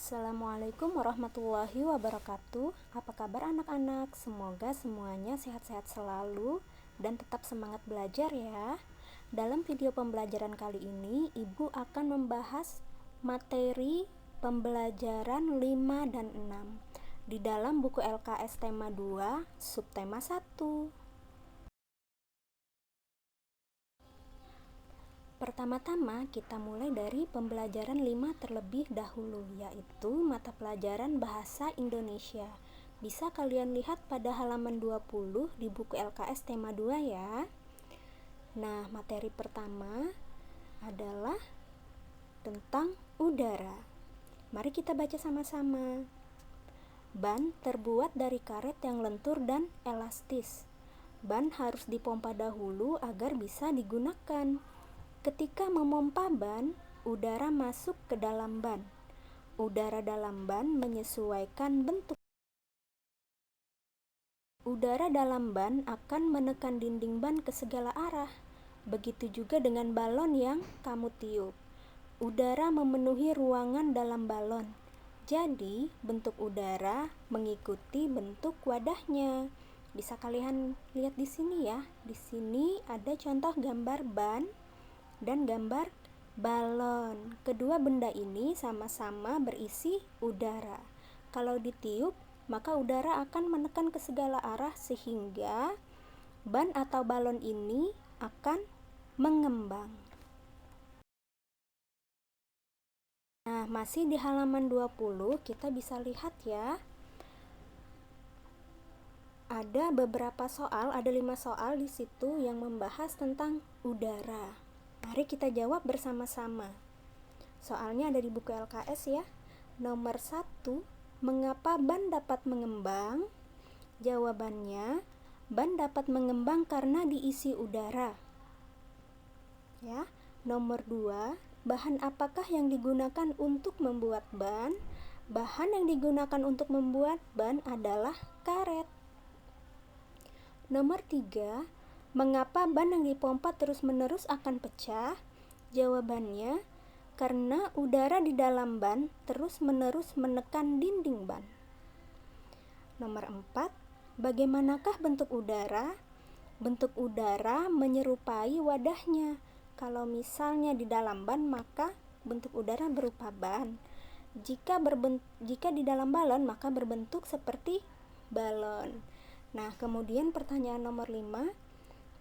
Assalamualaikum warahmatullahi wabarakatuh. Apa kabar anak-anak? Semoga semuanya sehat-sehat selalu dan tetap semangat belajar ya. Dalam video pembelajaran kali ini, Ibu akan membahas materi pembelajaran 5 dan 6 di dalam buku LKS tema 2, subtema 1. Pertama-tama kita mulai dari pembelajaran 5 terlebih dahulu, yaitu mata pelajaran Bahasa Indonesia. Bisa kalian lihat pada halaman 20 di buku LKS tema 2 ya. Nah, materi pertama adalah tentang udara. Mari kita baca sama-sama. Ban terbuat dari karet yang lentur dan elastis. Ban harus dipompa dahulu agar bisa digunakan. Ketika memompa ban, udara masuk ke dalam ban. Udara dalam ban menyesuaikan bentuk. Udara dalam ban akan menekan dinding ban ke segala arah. Begitu juga dengan balon yang kamu tiup. Udara memenuhi ruangan dalam balon. Jadi, bentuk udara mengikuti bentuk wadahnya. Bisa kalian lihat di sini ya. Di sini ada contoh gambar ban dan gambar balon. Kedua benda ini sama-sama berisi udara. Kalau ditiup, maka udara akan menekan ke segala arah sehingga ban atau balon ini akan mengembang. Nah, masih di halaman 20 kita bisa lihat ya. Ada beberapa soal, ada 5 soal di situ yang membahas tentang udara. Mari kita jawab bersama-sama. Soalnya ada di buku LKS ya. Nomor 1, mengapa ban dapat mengembang? Jawabannya, ban dapat mengembang karena diisi udara. Ya. Nomor 2, bahan apakah yang digunakan untuk membuat ban? Bahan yang digunakan untuk membuat ban adalah karet. Nomor 3, mengapa ban yang dipompa terus-menerus akan pecah? Jawabannya, karena udara di dalam ban terus-menerus menekan dinding ban. Nomor 4, bagaimanakah bentuk udara? Bentuk udara menyerupai wadahnya. Kalau misalnya di dalam ban, maka bentuk udara berupa ban. Jika di dalam balon, maka berbentuk seperti balon. Nah, kemudian pertanyaan nomor 5,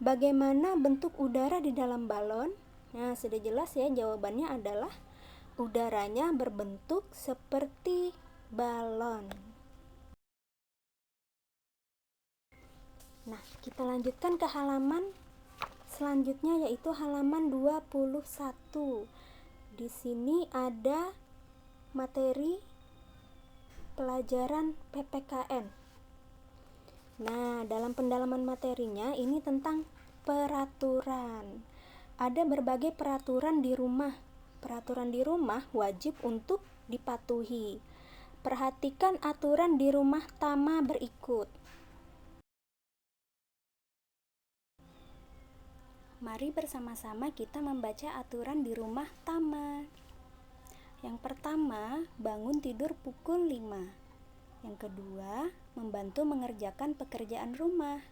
bagaimana bentuk udara di dalam balon? Nah, sudah jelas ya, jawabannya adalah udaranya berbentuk seperti balon. Nah, kita lanjutkan ke halaman selanjutnya, yaitu halaman 21. Di sini ada materi pelajaran PPKN. Nah, dalam pendalaman materinya ini tentang peraturan. Ada berbagai peraturan di rumah. Peraturan di rumah wajib untuk dipatuhi. Perhatikan aturan di rumah Tama berikut. Mari bersama-sama kita membaca aturan di rumah Tama. Yang pertama, bangun tidur pukul 5. Yang kedua, membantu mengerjakan pekerjaan rumah.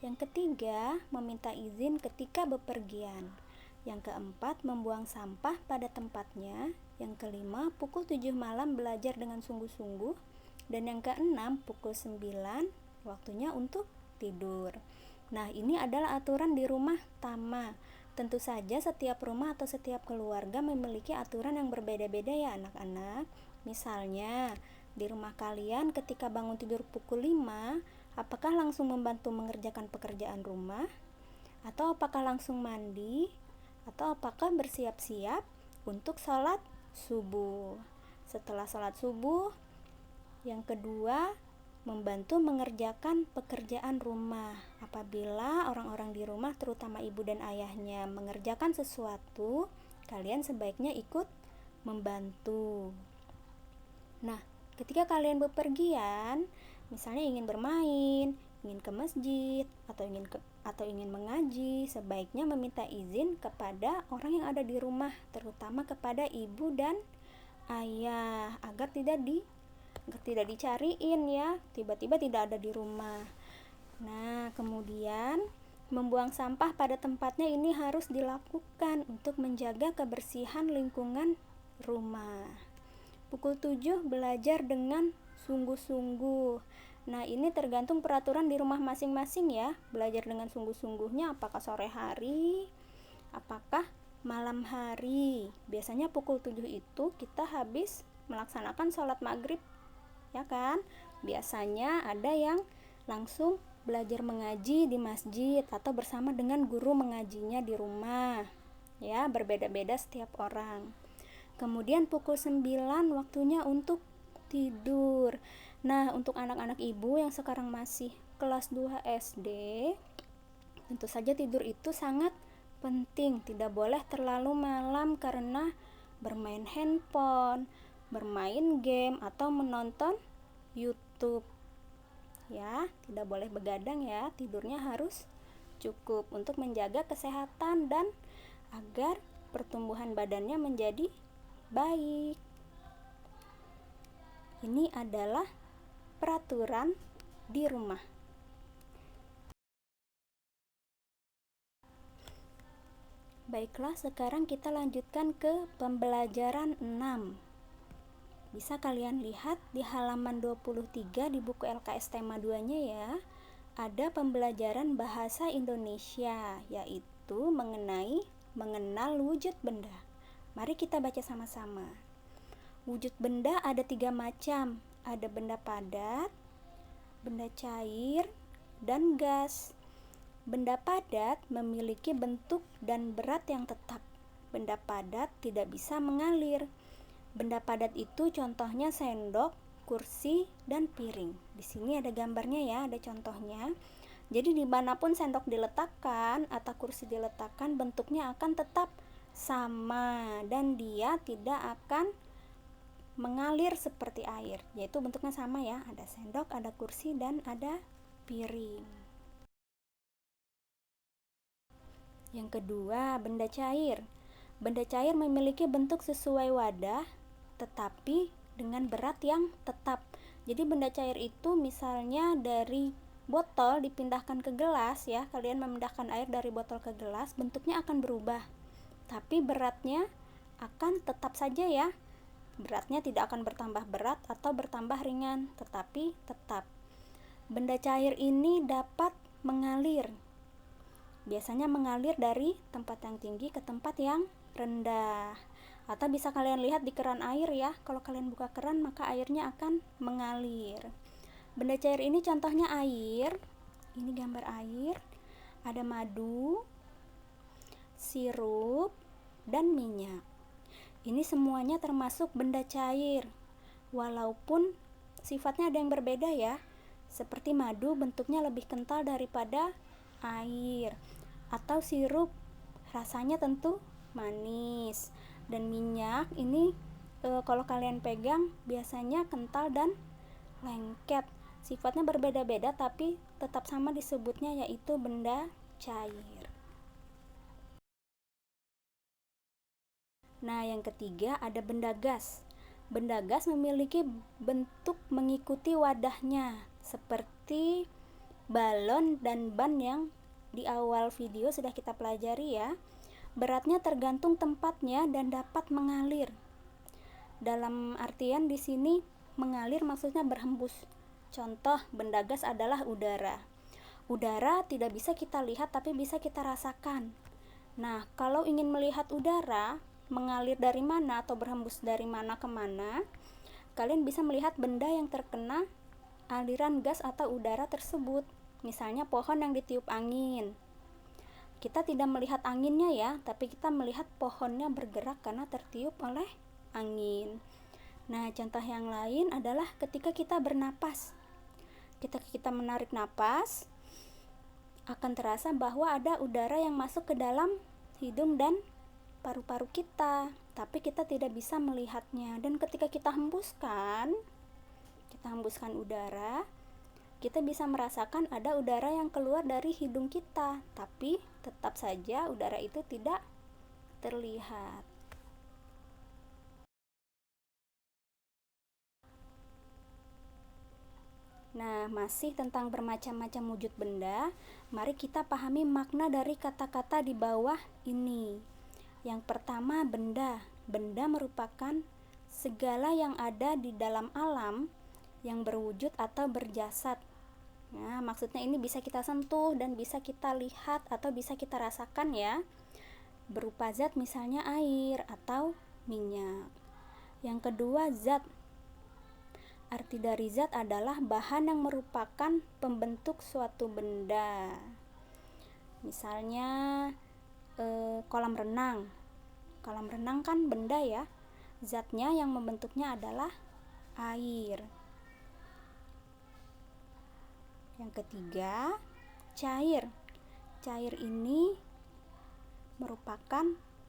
Yang ketiga, meminta izin ketika bepergian. Yang keempat, membuang sampah pada tempatnya. Yang kelima, pukul 7 malam belajar dengan sungguh-sungguh. Dan yang keenam, pukul 9 waktunya untuk tidur. Nah, ini adalah aturan di rumah Tama. Tentu saja setiap rumah atau setiap keluarga memiliki aturan yang berbeda-beda ya anak-anak. Misalnya, di rumah kalian ketika bangun tidur pukul 5, apakah langsung membantu mengerjakan pekerjaan rumah? Atau apakah langsung mandi? Atau apakah bersiap-siap untuk sholat subuh? Setelah sholat subuh, yang kedua, membantu mengerjakan pekerjaan rumah. Apabila orang-orang di rumah, terutama ibu dan ayahnya, mengerjakan sesuatu, kalian sebaiknya ikut membantu. Nah, ketika kalian bepergian, misalnya ingin bermain, ingin ke masjid, atau ingin mengaji, sebaiknya meminta izin kepada orang yang ada di rumah, terutama kepada ibu dan ayah agar tidak dicariin ya, tiba-tiba tidak ada di rumah. Nah, kemudian membuang sampah pada tempatnya ini harus dilakukan untuk menjaga kebersihan lingkungan rumah. Pukul 7 belajar dengan sungguh-sungguh. Nah, ini tergantung peraturan di rumah masing-masing ya. Belajar dengan sungguh-sungguhnya apakah sore hari, apakah malam hari. Biasanya pukul 7 itu kita habis melaksanakan sholat maghrib, ya kan? Biasanya ada yang langsung belajar mengaji di masjid atau bersama dengan guru mengajinya di rumah. Ya, berbeda-beda setiap orang. Kemudian pukul 9 waktunya untuk tidur. Nah, untuk anak-anak ibu yang sekarang masih kelas 2 SD, tentu saja tidur itu sangat penting. Tidak boleh terlalu malam karena bermain handphone, bermain game, atau menonton YouTube. Ya, tidak boleh begadang ya. Tidurnya harus cukup untuk menjaga kesehatan dan agar pertumbuhan badannya menjadi baik. Ini adalah peraturan di rumah. Baiklah, sekarang kita lanjutkan ke pembelajaran 6. Bisa kalian lihat di halaman 23 di buku LKS tema 2-nya ya. Ada pembelajaran bahasa Indonesia, yaitu mengenal wujud benda. Mari kita baca sama-sama. Wujud benda ada 3 macam. Ada benda padat, benda cair, dan gas. Benda padat memiliki bentuk dan berat yang tetap. Benda padat tidak bisa mengalir. Benda padat itu contohnya sendok, kursi, dan piring. Di sini ada gambarnya ya, ada contohnya. Jadi dimanapun sendok diletakkan atau kursi diletakkan, bentuknya akan tetap sama dan dia tidak akan mengalir seperti air. Yaitu bentuknya sama ya, ada sendok, ada kursi, dan ada piring. Yang kedua, benda cair. Benda cair memiliki bentuk sesuai wadah, tetapi dengan berat yang tetap. Jadi benda cair itu misalnya dari botol dipindahkan ke gelas ya, kalian memindahkan air dari botol ke gelas, bentuknya akan berubah. Tapi beratnya akan tetap saja ya. Beratnya tidak akan bertambah berat atau bertambah ringan, tetapi tetap. Benda cair ini dapat mengalir. Biasanya mengalir dari tempat yang tinggi ke tempat yang rendah. Atau bisa kalian lihat di keran air ya. Kalau kalian buka keran maka airnya akan mengalir. Benda cair ini contohnya air. Ini gambar air. Ada madu, sirup, dan minyak. Ini semuanya termasuk benda cair. Walaupun sifatnya ada yang berbeda ya. Seperti madu bentuknya lebih kental daripada air, atau sirup rasanya tentu manis, dan minyak ini kalau kalian pegang biasanya kental dan lengket. Sifatnya berbeda-beda tapi tetap sama disebutnya, yaitu benda cair. Nah, yang ketiga ada benda gas. Benda gas memiliki bentuk mengikuti wadahnya, seperti balon dan ban yang di awal video sudah kita pelajari ya. Beratnya tergantung tempatnya dan dapat mengalir. Dalam artian di sini mengalir maksudnya berhembus. Contoh benda gas adalah udara. Udara tidak bisa kita lihat tapi bisa kita rasakan. Nah, kalau ingin melihat udara mengalir dari mana atau berhembus dari mana ke mana, kalian bisa melihat benda yang terkena aliran gas atau udara tersebut. Misalnya pohon yang ditiup angin. Kita tidak melihat anginnya ya, tapi kita melihat pohonnya bergerak karena tertiup oleh angin. Nah, contoh yang lain adalah ketika kita bernapas. Ketika kita menarik napas, akan terasa bahwa ada udara yang masuk ke dalam hidung dan paru-paru kita, tapi kita tidak bisa melihatnya. Dan ketika kita hembuskan udara, kita bisa merasakan ada udara yang keluar dari hidung kita, tapi tetap saja udara itu tidak terlihat. Nah, masih tentang bermacam-macam wujud benda, mari kita pahami makna dari kata-kata di bawah ini. Yang pertama, benda. Benda merupakan segala yang ada di dalam alam yang berwujud atau berjasad. Nah, maksudnya ini bisa kita sentuh dan bisa kita lihat atau bisa kita rasakan ya. Berupa zat misalnya air atau minyak. Yang kedua, zat. Arti dari zat adalah bahan yang merupakan pembentuk suatu benda. Misalnya kolam renang. Kolam renang kan benda ya. Zatnya yang membentuknya adalah air. Yang ketiga, cair. Cair ini merupakan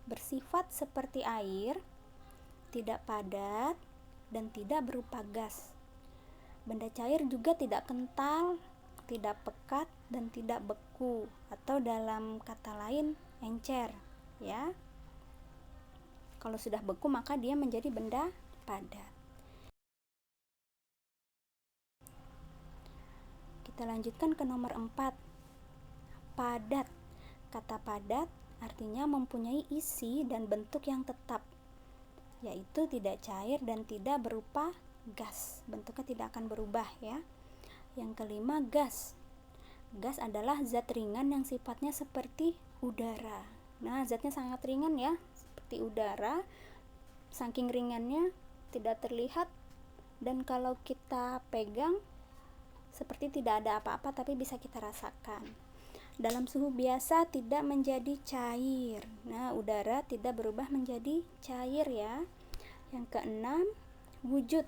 bersifat seperti air, tidak padat, dan tidak berupa gas. Benda cair juga tidak kental, tidak pekat, dan tidak beku, atau dalam kata lain encer, ya. Kalau sudah beku maka dia menjadi benda padat. Kita lanjutkan ke nomor 4. Padat. Kata padat artinya mempunyai isi dan bentuk yang tetap, yaitu tidak cair dan tidak berupa gas. Bentuknya tidak akan berubah ya. Yang kelima, gas. Gas adalah zat ringan yang sifatnya seperti udara. Nah, zatnya sangat ringan ya, seperti udara. Saking ringannya tidak terlihat, dan kalau kita pegang seperti tidak ada apa-apa, tapi bisa kita rasakan. Dalam suhu biasa tidak menjadi cair. Nah, udara tidak berubah menjadi cair ya. Yang keenam, wujud.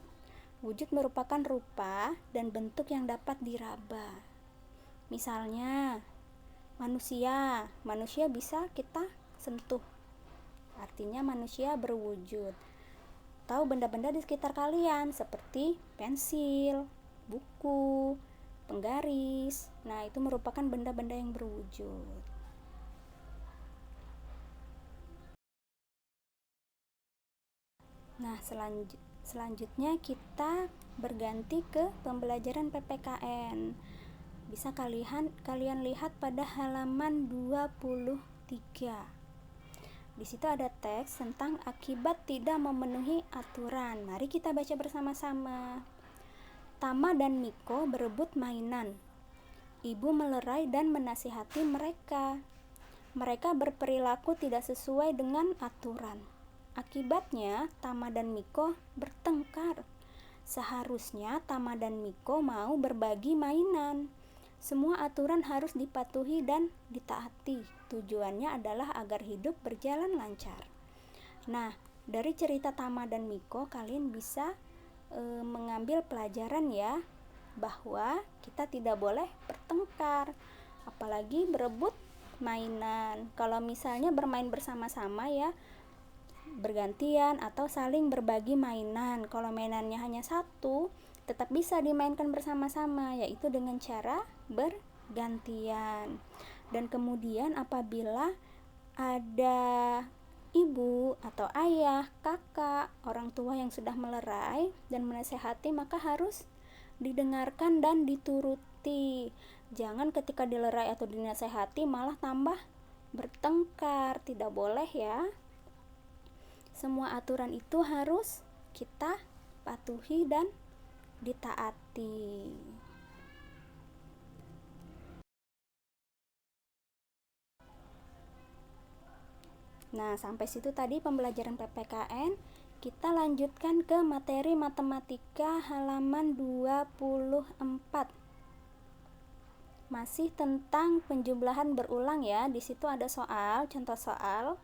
Wujud merupakan rupa dan bentuk yang dapat diraba. Misalnya, manusia. Manusia bisa kita sentuh. Artinya manusia berwujud. Tahu benda-benda di sekitar kalian seperti pensil, buku, penggaris. Nah, itu merupakan benda-benda yang berwujud. Nah, selanjutnya kita berganti ke pembelajaran PPKN. Bisa kalian lihat pada halaman 23. Di situ ada teks tentang akibat tidak memenuhi aturan. Mari kita baca bersama-sama. Tama dan Miko berebut mainan. Ibu melerai dan menasihati mereka. Mereka berperilaku tidak sesuai dengan aturan. Akibatnya, Tama dan Miko bertengkar. Seharusnya Tama dan Miko mau berbagi mainan. Semua aturan harus dipatuhi dan ditaati. Tujuannya adalah agar hidup berjalan lancar. Nah, dari cerita Tama dan Miko kalian bisa mengambil pelajaran ya, bahwa kita tidak boleh bertengkar, apalagi berebut mainan. Kalau misalnya bermain bersama-sama ya, bergantian atau saling berbagi mainan. Kalau mainannya hanya satu, tetap bisa dimainkan bersama-sama, yaitu dengan cara bergantian. Dan kemudian apabila ada ibu atau ayah, kakak, orang tua yang sudah melerai dan menasehati, maka harus didengarkan dan dituruti. Jangan ketika dilerai atau dinasehati malah tambah bertengkar, tidak boleh ya. Semua aturan itu harus kita patuhi dan ditaati. Nah, sampai situ tadi pembelajaran PPKN. Kita lanjutkan ke materi matematika halaman 24. Masih tentang penjumlahan berulang ya. Di situ ada soal, contoh soal.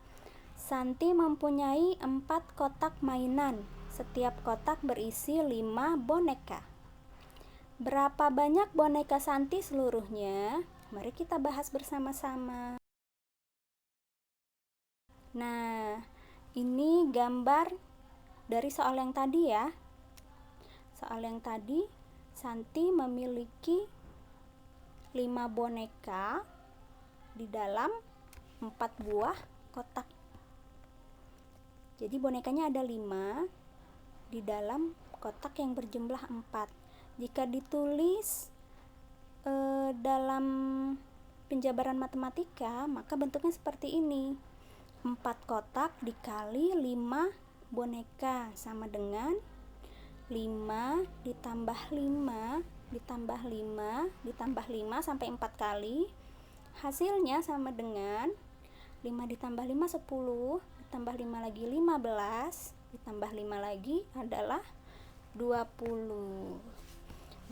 Santi mempunyai 4 kotak mainan. Setiap kotak berisi 5 boneka. Berapa banyak boneka Santi seluruhnya? Mari kita bahas bersama-sama. Nah, ini gambar dari soal yang tadi ya. Soal yang tadi, Santi memiliki 5 boneka di dalam 4 buah kotak. Jadi bonekanya ada 5 di dalam kotak yang berjumlah 4. Jika ditulis dalam penjabaran matematika, maka bentuknya seperti ini. 4 kotak dikali 5 boneka sama dengan 5 ditambah 5 ditambah 5 ditambah 5 sampai 4 kali. Hasilnya sama dengan 5 ditambah 5 10, ditambah 5 lagi 15, ditambah 5 lagi adalah 20.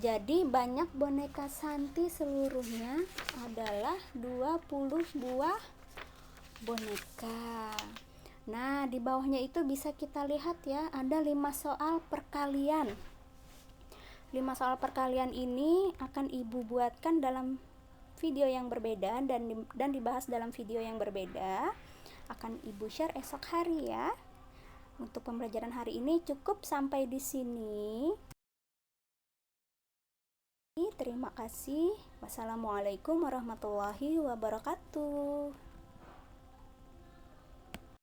Jadi banyak boneka Santi seluruhnya adalah 20 buah boneka. Nah, di bawahnya itu bisa kita lihat ya, ada 5 soal perkalian. 5 soal perkalian ini akan Ibu buatkan dalam video yang berbeda dan dibahas dalam video yang berbeda. Akan Ibu share esok hari ya. Untuk pembelajaran hari ini cukup sampai di sini. Terima kasih. Wassalamualaikum warahmatullahi wabarakatuh.